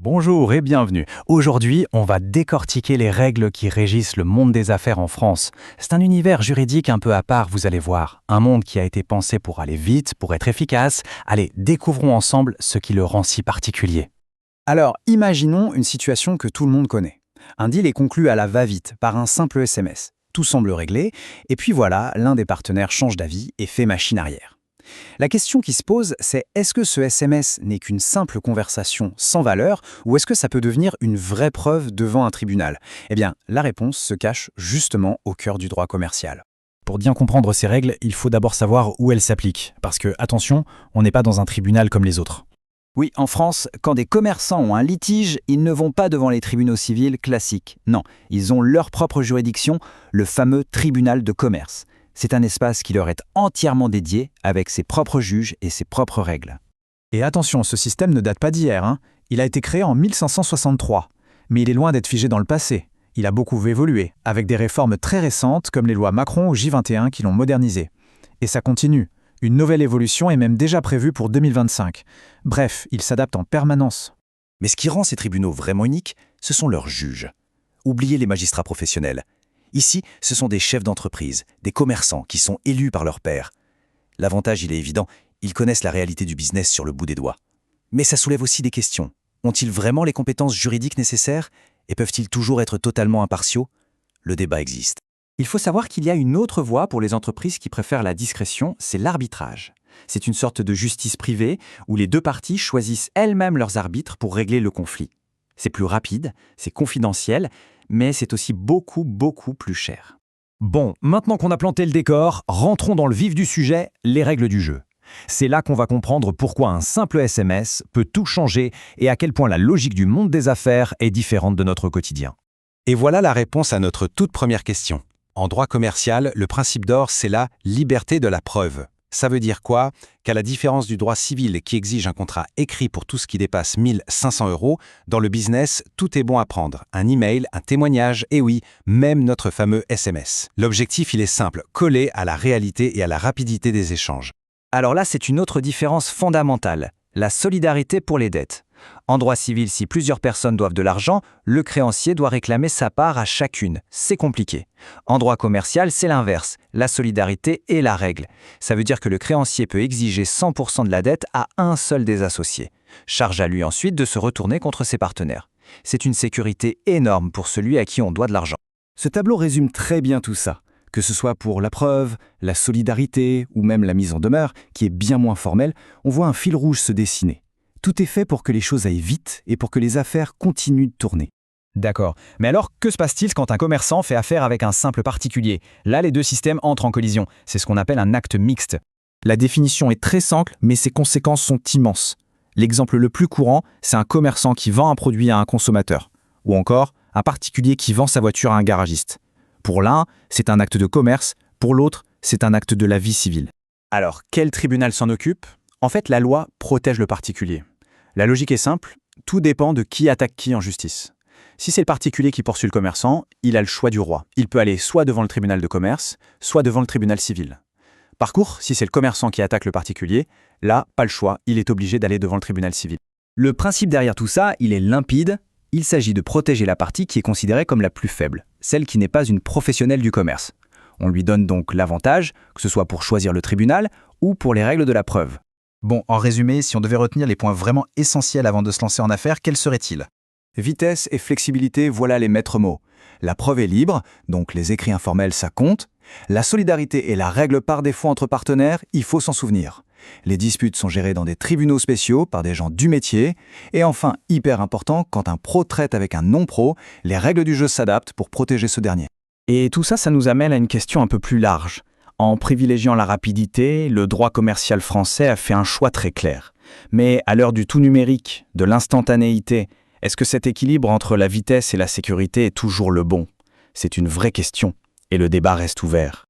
Bonjour et bienvenue. Aujourd'hui, on va décortiquer les règles qui régissent le monde des affaires en France. C'est un univers juridique un peu à part, vous allez voir. Un monde qui a été pensé pour aller vite, pour être efficace. Allez, découvrons ensemble ce qui le rend si particulier. Alors, imaginons une situation que tout le monde connaît. Un deal est conclu à la va-vite, par un simple SMS. Tout semble réglé, et puis voilà, l'un des partenaires change d'avis et fait machine arrière. La question qui se pose, c'est est-ce que ce SMS n'est qu'une simple conversation sans valeur, ou est-ce que ça peut devenir une vraie preuve devant un tribunal? Eh bien, la réponse se cache justement au cœur du droit commercial. Pour bien comprendre ces règles, il faut d'abord savoir où elles s'appliquent. Parce que, attention, on n'est pas dans un tribunal comme les autres. Oui, en France, quand des commerçants ont un litige, ils ne vont pas devant les tribunaux civils classiques. Non, ils ont leur propre juridiction, le fameux tribunal de commerce. C'est un espace qui leur est entièrement dédié, avec ses propres juges et ses propres règles. Et attention, ce système ne date pas d'hier, hein. Il a été créé en 1563. Mais il est loin d'être figé dans le passé. Il a beaucoup évolué, avec des réformes très récentes comme les lois Macron ou J21 qui l'ont modernisé. Et ça continue. Une nouvelle évolution est même déjà prévue pour 2025. Bref, il s'adapte en permanence. Mais ce qui rend ces tribunaux vraiment uniques, ce sont leurs juges. Oubliez les magistrats professionnels. Ici, ce sont des chefs d'entreprise, des commerçants qui sont élus par leurs pairs. L'avantage, il est évident, ils connaissent la réalité du business sur le bout des doigts. Mais ça soulève aussi des questions. Ont-ils vraiment les compétences juridiques nécessaires et peuvent-ils toujours être totalement impartiaux? Le débat existe. Il faut savoir qu'il y a une autre voie pour les entreprises qui préfèrent la discrétion, c'est l'arbitrage. C'est une sorte de justice privée où les deux parties choisissent elles-mêmes leurs arbitres pour régler le conflit. C'est plus rapide, c'est confidentiel, mais c'est aussi beaucoup plus cher. Bon, maintenant qu'on a planté le décor, rentrons dans le vif du sujet, les règles du jeu. C'est là qu'on va comprendre pourquoi un simple SMS peut tout changer et à quel point la logique du monde des affaires est différente de notre quotidien. Et voilà la réponse à notre toute première question. En droit commercial, le principe d'or, c'est la liberté de la preuve. Ça veut dire quoi? Qu'à la différence du droit civil qui exige un contrat écrit pour tout ce qui dépasse 1 500 €, dans le business, tout est bon à prendre. Un email, un témoignage, et oui, même notre fameux SMS. L'objectif, il est simple, coller à la réalité et à la rapidité des échanges. Alors là, c'est une autre différence fondamentale, la solidarité pour les dettes. En droit civil, si plusieurs personnes doivent de l'argent, le créancier doit réclamer sa part à chacune. C'est compliqué. En droit commercial, c'est l'inverse. La solidarité est la règle. Ça veut dire que le créancier peut exiger 100% de la dette à un seul des associés. Charge à lui ensuite de se retourner contre ses partenaires. C'est une sécurité énorme pour celui à qui on doit de l'argent. Ce tableau résume très bien tout ça, que ce soit pour la preuve, la solidarité ou même la mise en demeure, qui est bien moins formelle, on voit un fil rouge se dessiner. Tout est fait pour que les choses aillent vite et pour que les affaires continuent de tourner. D'accord. Mais alors, que se passe-t-il quand un commerçant fait affaire avec un simple particulier? Là, les deux systèmes entrent en collision. C'est ce qu'on appelle un acte mixte. La définition est très simple, mais ses conséquences sont immenses. L'exemple le plus courant, c'est un commerçant qui vend un produit à un consommateur. Ou encore, un particulier qui vend sa voiture à un garagiste. Pour l'un, c'est un acte de commerce. Pour l'autre, c'est un acte de la vie civile. Alors, quel tribunal s'en occupe? En fait, la loi protège le particulier. La logique est simple, tout dépend de qui attaque qui en justice. Si c'est le particulier qui poursuit le commerçant, il a le choix du roi. Il peut aller soit devant le tribunal de commerce, soit devant le tribunal civil. Par contre, si c'est le commerçant qui attaque le particulier, là, pas le choix, il est obligé d'aller devant le tribunal civil. Le principe derrière tout ça, il est limpide. Il s'agit de protéger la partie qui est considérée comme la plus faible, celle qui n'est pas une professionnelle du commerce. On lui donne donc l'avantage, que ce soit pour choisir le tribunal ou pour les règles de la preuve. Bon, en résumé, si on devait retenir les points vraiment essentiels avant de se lancer en affaires, quels seraient-ils? Vitesse et flexibilité, voilà les maîtres mots. La preuve est libre, donc les écrits informels, ça compte. La solidarité est la règle par défaut entre partenaires, il faut s'en souvenir. Les disputes sont gérées dans des tribunaux spéciaux par des gens du métier. Et enfin, hyper important, quand un pro traite avec un non-pro, les règles du jeu s'adaptent pour protéger ce dernier. Et tout ça, ça nous amène à une question un peu plus large. En privilégiant la rapidité, le droit commercial français a fait un choix très clair. Mais à l'heure du tout numérique, de l'instantanéité, est-ce que cet équilibre entre la vitesse et la sécurité est toujours le bon? C'est une vraie question, et le débat reste ouvert.